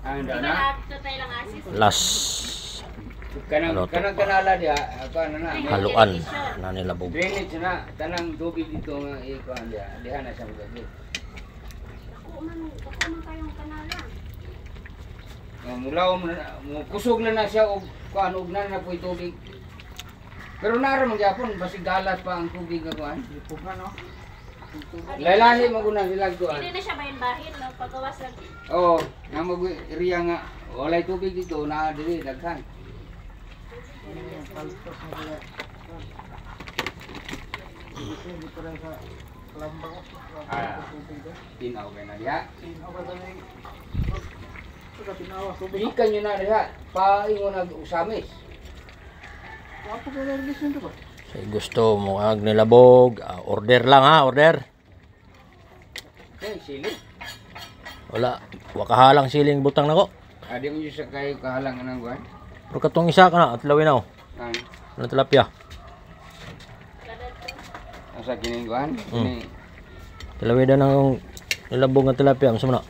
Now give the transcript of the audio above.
Anda na. Last Kanang kanala dia ano na. haluan na nilabog. Drainage na tanang tubig dito nga ikuan dia. Diha na siya magagit. Ako man kayong kanala. Mulaw mo kusog na siya og kuan og na po'y tubig. Pero nara man gyapon basig galas pa ang tubig nga kuan. Puga no. Lailani maguna sila kuan. Hindi na siya bahin no paggawas lang. Oo, nga mag-iriya nga walay tubig dito na diri daghan. Tinaw kay na diha. Ikan nyo na diha, paingon nag-usamis. So, gusto mo ag nilabog, order lang ha, order. Okay, sili. Wala, wakahalang siling butang nako. Adi mo sa kayo kahalang anang kuan. Pero katong isa ka na, at lawin na Ano? ano tilapia. Asa kining kuan? Kini Tilawin na ng nilabog ng tilapia, gusto mo na.